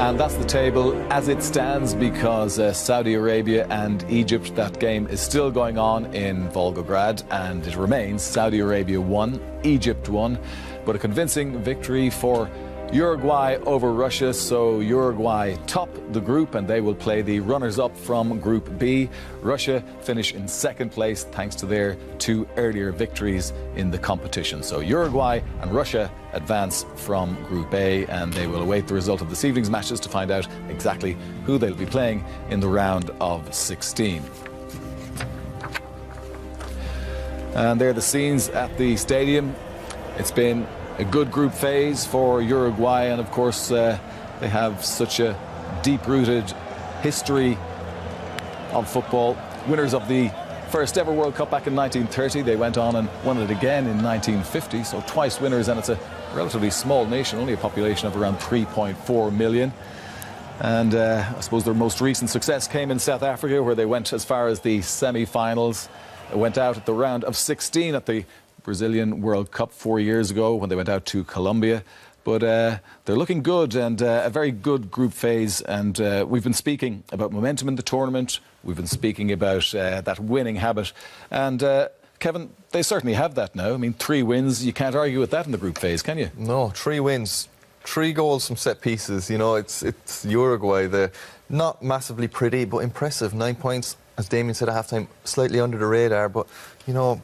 And that's the table as it stands because Saudi Arabia and Egypt, that game is still going on in Volgograd, and it remains Saudi Arabia 1, Egypt 1, but a convincing victory for Uruguay over Russia. So Uruguay top the group and they will play the runners-up from Group B. Russia finish in second place thanks to their two earlier victories in the competition. So Uruguay and Russia advance from Group A, and they will await the result of this evening's matches to find out exactly who they'll be playing in the round of 16. And there are the scenes at the stadium. It's been a good group phase for Uruguay, and of course they have such a deep-rooted history of football. Winners of the first ever World Cup back in 1930. They went on and won it again in 1950, so twice winners, and it's a relatively small nation, only a population of around 3.4 million. And I suppose their most recent success came in South Africa, where they went as far as the semi-finals. Went out at the round of 16 at the Brazilian World Cup 4 years ago when they went out to Colombia. But they're looking good, and a very good group phase. And we've been speaking about momentum in the tournament. We've been speaking about that winning habit. And Kevin, they certainly have that now. I mean, 3 wins, you can't argue with that in the group phase, can you? No, 3 wins, 3 goals from set pieces. You know, it's Uruguay. They're not massively pretty, but impressive. 9 points, as Damien said at half-time, slightly under the radar. But, you know,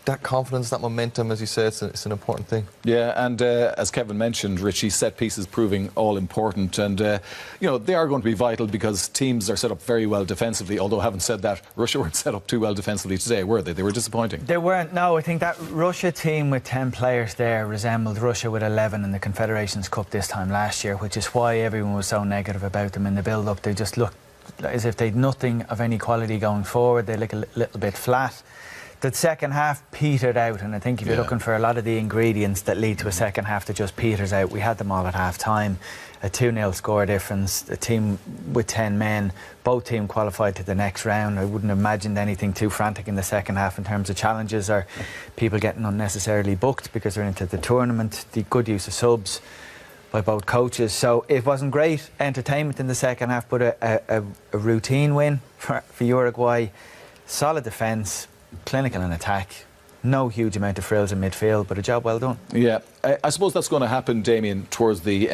that confidence, that momentum, as you say, it's an important thing. Yeah, and as Kevin mentioned, Richie, set pieces proving all important, and you know, they are going to be vital because teams are set up very well defensively. Although, having said that, Russia weren't set up too well defensively today, were they? They were disappointing. They weren't. No, I think that Russia team with 10 players there resembled Russia with 11 in the Confederations Cup this time last year, which is why everyone was so negative about them in the build-up. They just looked as if they'd nothing of any quality going forward. They look a little bit flat. The second half petered out, and I think if you're looking for a lot of the ingredients that lead to a second half that just peters out, we had them all at half-time. A 2-0 score difference, a team with 10 men, both teams qualified to the next round. I wouldn't have imagined anything too frantic in the second half in terms of challenges or people getting unnecessarily booked because they're into the tournament. The good use of subs by both coaches. So it wasn't great entertainment in the second half, but a routine win for Uruguay. Solid defence, clinical in attack, no huge amount of frills in midfield, but a job well done. Yeah, I suppose that's going to happen, Damien, towards the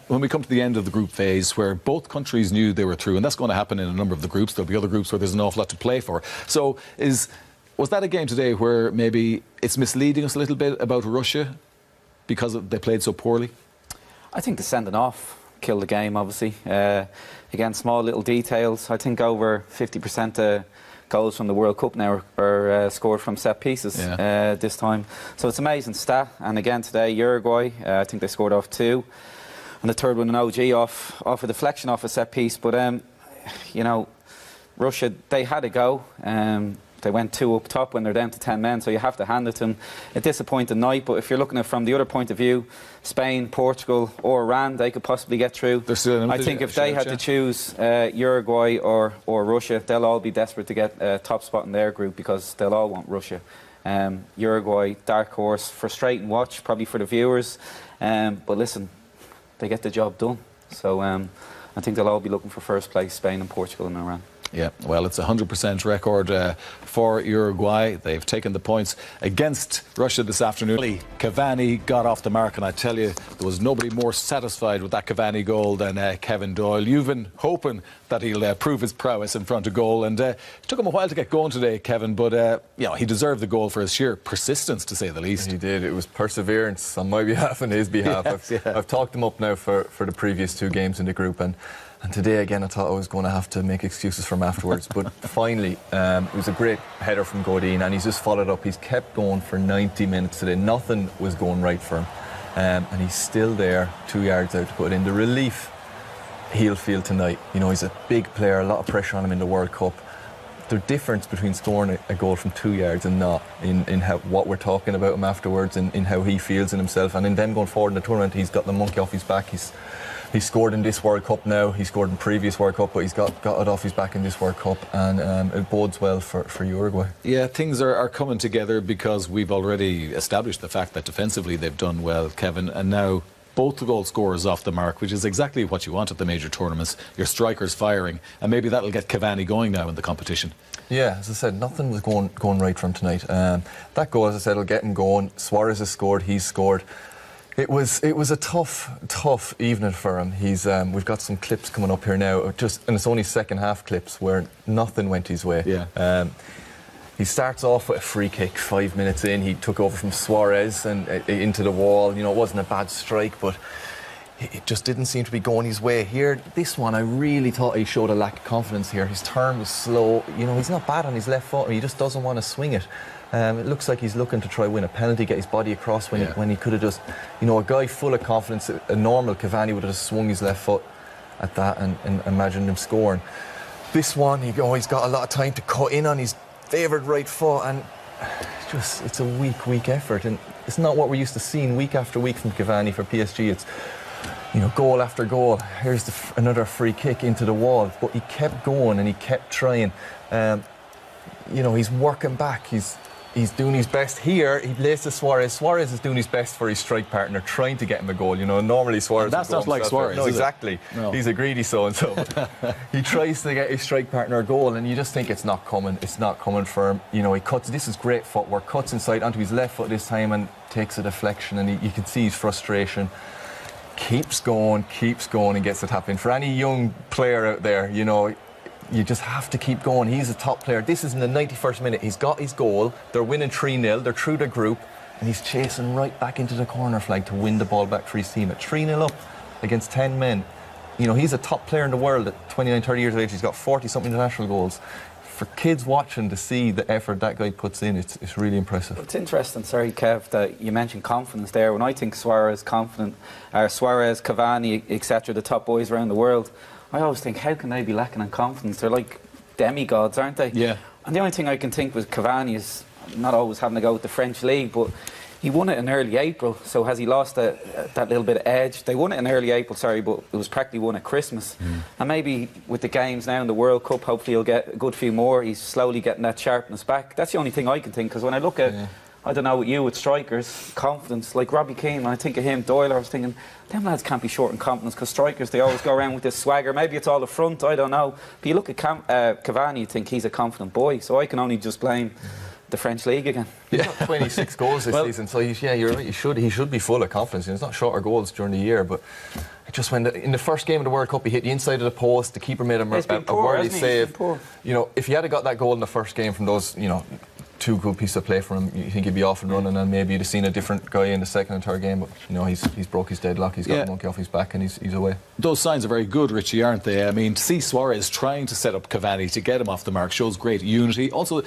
when we come to the end of the group phase, where both countries knew they were through, and that's going to happen in a number of the groups. There'll be other groups where there's an awful lot to play for. So was that a game today where maybe it's misleading us a little bit about Russia because they played so poorly? I think the sending off killed the game, obviously. Again, small little details. I think over 50% of goals from the World Cup now are scored from set pieces this time. So it's an amazing stat. And again today, Uruguay, I think they scored off 2. And the third one, an OG, off a deflection off a set piece. But, you know, Russia, they had a go. They went 2 up top when they're down to 10 men, so you have to hand it to them. A disappointing night, but if you're looking at it from the other point of view, Spain, Portugal or Iran, they could possibly get through. They're still I think if they had to choose Uruguay or Russia, they'll all be desperate to get a top spot in their group because they'll all want Russia. Uruguay, dark horse, frustrating watch probably for the viewers, but listen, they get the job done. So I think they'll all be looking for first place, Spain and Portugal and Iran. Yeah, well, it's a 100% record for Uruguay. They've taken the points against Russia this afternoon. Cavani got off the mark, and I tell you, there was nobody more satisfied with that Cavani goal than Kevin Doyle. You've been hoping that he'll prove his prowess in front of goal, and it took him a while to get going today, Kevin, but you know, he deserved the goal for his sheer persistence, to say the least. He did. It was perseverance on my behalf and his behalf. Yes, I've talked him up now for the previous 2 games in the group, and today, again, I thought I was going to have to make excuses for him afterwards. But finally, it was a great header from Godin, and he's just followed up. He's kept going for 90 minutes today. Nothing was going right for him. And he's still there, 2 yards out to put it in. The relief he'll feel tonight. You know, he's a big player, a lot of pressure on him in the World Cup. The difference between scoring a goal from 2 yards and not, in what we're talking about him afterwards, in how he feels in himself, and in them going forward in the tournament, he's got the monkey off his back. He's scored in this World Cup now. He scored in previous World Cup, but he's got it off his back in this World Cup, and it bodes well for Uruguay. Yeah, things are coming together because we've already established the fact that defensively they've done well, Kevin, and now both the goal scorers off the mark, which is exactly what you want at the major tournaments. Your strikers firing, and maybe that'll get Cavani going now in the competition. Yeah, as I said, nothing was going right for him tonight. That goal, as I said, will get him going. Suarez has scored, he's scored. It was a tough evening for him. We've got some clips coming up here now, and it's only second half clips where nothing went his way. Yeah. He starts off with a free kick 5 minutes in. He took over from Suarez and into the wall. You know, it wasn't a bad strike, but it just didn't seem to be going his way. Here, this one, I really thought he showed a lack of confidence here. His turn was slow. You know, he's not bad on his left foot. He just doesn't want to swing it. It looks like he's looking to try win a penalty, get his body across when he could have just, you know, a guy full of confidence, a normal Cavani would have just swung his left foot at that and imagined him scoring. This one, he's got a lot of time to cut in on his favoured right foot, and it's a weak effort, and it's not what we're used to seeing week after week from Cavani for PSG. It's, you know, goal after goal. Here's another free kick into the wall, but he kept going and he kept trying. You know, he's working back. He's doing his best here. He plays to Suarez. Suarez is doing his best for his strike partner, trying to get him a goal. You know, normally Suarez. And that's not like Suarez. No, exactly. No. He's a greedy so-and-so. He tries to get his strike partner a goal, and you just think it's not coming. It's not coming for him. You know, he cuts. This is great footwork. Cuts inside onto his left foot this time and takes a deflection, and you can see his frustration. Keeps going, and gets it happening. For any young player out there, you know, you just have to keep going. He's a top player. This is in the 91st minute. He's got his goal. They're winning 3-0. They're through the group, and he's chasing right back into the corner flag to win the ball back for his team. At 3-0 up against 10 men. You know, he's a top player in the world at 29, 30 years of age. He's got 40-something international goals. For kids watching to see the effort that guy puts in, it's really impressive. It's interesting, sorry Kev, that you mentioned confidence there. When I think Suarez, Cavani, etc., the top boys around the world, I always think, how can they be lacking in confidence? They're like demigods, aren't they? Yeah. And the only thing I can think with Cavani is not always having to go with the French league, but he won it in early April, so has he lost that little bit of edge? They won it in early April, but it was practically won at Christmas. And maybe with the games now in the World Cup, hopefully he'll get a good few more. He's slowly getting that sharpness back. That's the only thing I can think, because when I look at, I don't know, with strikers, confidence, like Robbie Keane, when I think of him, Doyle, I was thinking, them lads can't be short in confidence, because strikers, they always go around with this swagger. Maybe it's all the front, I don't know. But you look at Cavani, you think he's a confident boy, so I can only just blame the French league again. He's got 26 goals this season, so you're right. He should be full of confidence. It's not shorter goals during the year, but it just when in the first game of the World Cup, he hit the inside of the post. The keeper made a worthy save. You know, if he had got that goal in the first game from those, you know, two good pieces of play from him, you think he'd be off and running, and maybe you'd have seen a different guy in the second and third game. But you know, he's broke his deadlock. He's got the monkey off his back, and he's away. Those signs are very good, Richie, aren't they? I mean, to see Suarez trying to set up Cavani to get him off the mark shows great unity. Also,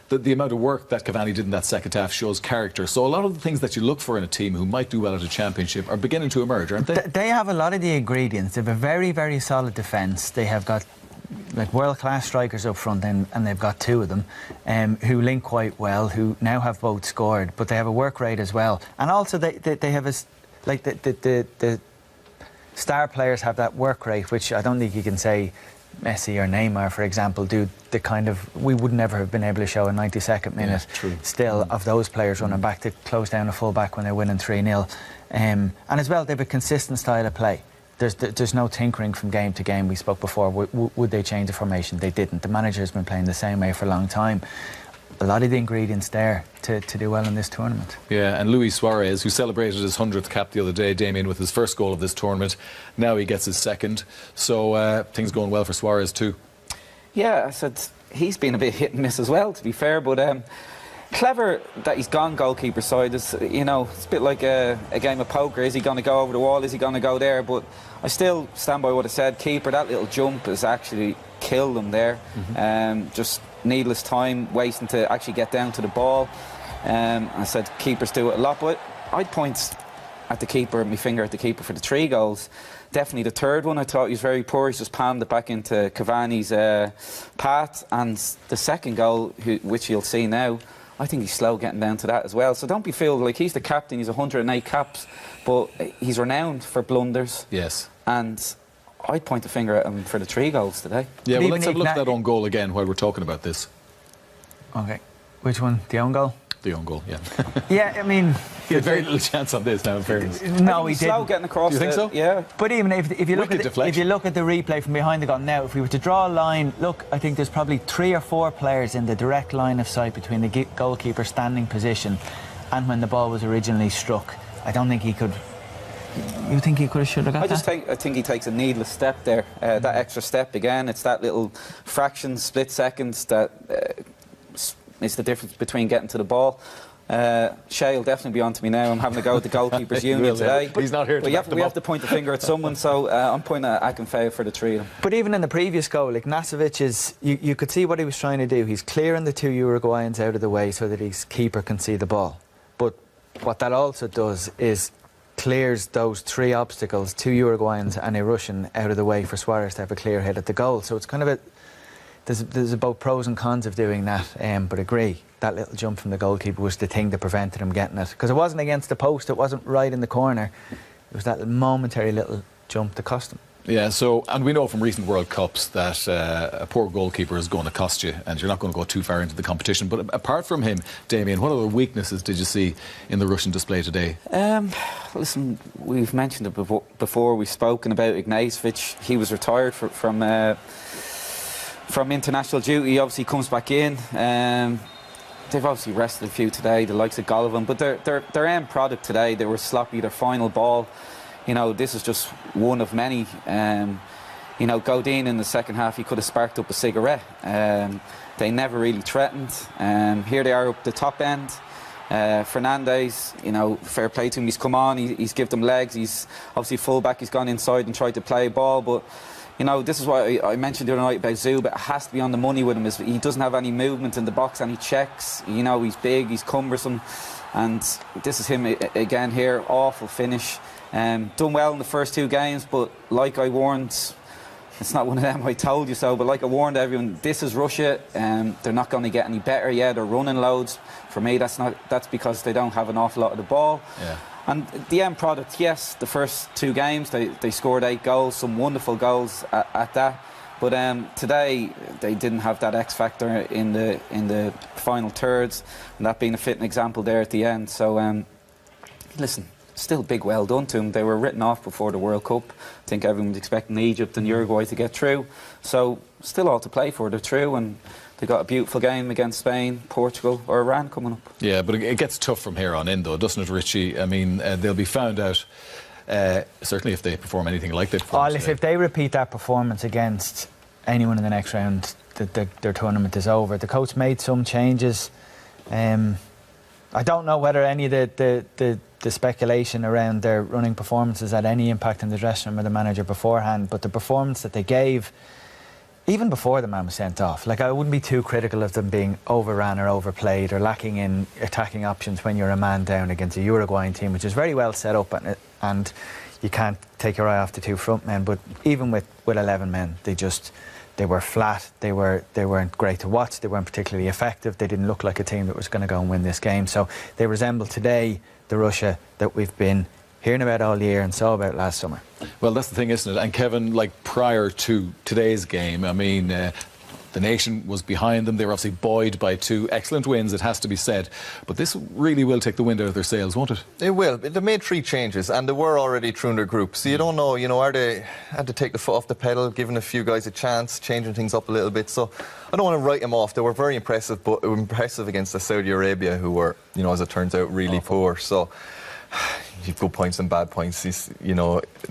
the amount of work that Cavani did in that second half shows character. So a lot of the things that you look for in a team who might do well at a championship are beginning to emerge, aren't they? They have a lot of the ingredients. They have a very, very solid defence. They have got like world-class strikers up front, and they've got two of them who link quite well, who now have both scored, but they have a work rate as well. And also they have the star players have that work rate, which I don't think you can say Messi or Neymar, for example, do the kind of, we would never have been able to show a 92nd minute still of those players running back to close down a full back when they're winning 3-0. And as well, they have a consistent style of play. There's no tinkering from game to game. We spoke before, would they change the formation? They didn't. The manager has been playing the same way for a long time. A lot of the ingredients there to do well in this tournament. Yeah, and Luis Suarez, who celebrated his 100th cap the other day, Damien, with his first goal of this tournament. Now he gets his second. So things going well for Suarez too. Yeah, I said he's been a bit hit and miss as well, to be fair, but clever that he's gone goalkeeper side. It's, you know, it's a bit like a game of poker. Is he going to go over the wall? Is he going to go there? But I still stand by what I said. Keeper, that little jump has actually killed him there. Just needless time wasting to actually get down to the ball. I said keepers do it a lot, but I'd point at the keeper, my finger at the keeper for the 3 goals. Definitely the third one, I thought he was very poor. He's just palmed it back into Cavani's path. And the second goal, which you'll see now, I think he's slow getting down to that as well. So don't be fooled. Like, he's the captain, he's 108 caps, but he's renowned for blunders. Yes. And I'd point the finger at him for the 3 goals today. Yeah, well, let's have a look at that own goal again while we're talking about this. OK. Which one? The own goal? The own goal, yeah. Yeah, I mean, He had very little chance on this now, in fairness. No, he slow didn't. getting across. Do you think so? Yeah. But even if you look Wicked at deflection. if you look at the replay from behind the goal now, if we were to draw a line, look, I think there's probably 3 or 4 players in the direct line of sight between the goalkeeper's standing position and when the ball was originally struck. I don't think he could. You think he could have should have got that? I think he takes a needless step there. That extra step again. It's that little fraction, split seconds that is the difference between getting to the ball. Shay will definitely be on to me now. I'm having to go with the goalkeepers union today. He's not here to back them we up. have to point the finger at someone, so I'm pointing at Akinfeev for the 3 of them. But even in the previous goal, Ignacevic is, you could see what he was trying to do. He's clearing the 2 Uruguayans out of the way so that his keeper can see the ball. But what that also does is clears those 3 obstacles, 2 Uruguayans and a Russian, out of the way for Suarez to have a clear hit at the goal. So it's kind of there's both pros and cons of doing that, but agree, that little jump from the goalkeeper was the thing that prevented him getting it. Because it wasn't against the post, it wasn't right in the corner. It was that momentary little jump that cost him. Yeah, so, and we know from recent World Cups that a poor goalkeeper is going to cost you, and you're not going to go too far into the competition. But apart from him, Damien, what other weaknesses did you see in the Russian display today? Listen, we've mentioned it before. We've spoken about Ignacevic. He was retired from international duty. He obviously comes back in. They've obviously rested a few today, the likes of Golovin, but their end product today, they were sloppy. Their final ball, you know, this is just one of many. You know, Godin in the second half, he could have sparked up a cigarette. They never really threatened. Here they are up the top end. Fernandez, you know, fair play to him. He's come on, he's given them legs. He's obviously full-back. He's gone inside and tried to play a ball, but you know, this is what I mentioned the other night about Zuba. It has to be on the money with him. He doesn't have any movement in the box, any checks. You know, he's big, he's cumbersome. And this is him again here. Awful finish. Done well in the first 2 games, but like I warned, it's not one of them I told you so, but like I warned everyone, this is Russia. They're not going to get any better yet. They're running loads. For me, that's because they don't have an awful lot of the ball. Yeah. And the end product, yes, the first 2 games they scored 8 goals, some wonderful goals at that. But today they didn't have that X factor in the final thirds, and that being a fitting example there at the end. So listen, still big well done to them. They were written off before the World Cup. I think everyone was expecting Egypt and Uruguay to get through. So still all to play for. They're through, and they got a beautiful game against Spain, Portugal or Iran coming up. Yeah, but it gets tough from here on in, though, doesn't it, Richie? I mean, they'll be found out, certainly if they perform anything like that. If they repeat that performance against anyone in the next round, their tournament is over. The coach made some changes. I don't know whether any of the speculation around their running performances had any impact on the dressing room or the manager beforehand, but the performance that they gave, even before the man was sent off, like, I wouldn't be too critical of them being overran or overplayed or lacking in attacking options when you're a man down against a Uruguayan team, which is very well set up, and you can't take your eye off the 2 front men. But even with 11 men, they were flat. They weren't great to watch. They weren't particularly effective. They didn't look like a team that was going to go and win this game. So they resemble today the Russia that we've been hearing about all year and saw about last summer. Well, that's the thing, isn't it? And Kevin, like, prior to today's game, I mean, the nation was behind them. They were obviously buoyed by 2 excellent wins, it has to be said. But this really will take the wind out of their sails, won't it? It will. They made 3 changes, and they were already through in their group. So you don't know, are they had to take the foot off the pedal, giving a few guys a chance, changing things up a little bit. So I don't want to write them off. They were very impressive, but impressive against the Saudi Arabia, who were, as it turns out, really poor. So you've good points and bad points.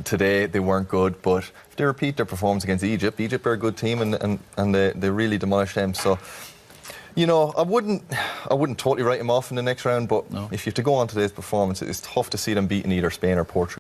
Today they weren't good, but if they repeat their performance against Egypt are a good team, and they really demolished them. So, I wouldn't totally write them off in the next round, but if you have to go on today's performance, it's tough to see them beating either Spain or Portugal.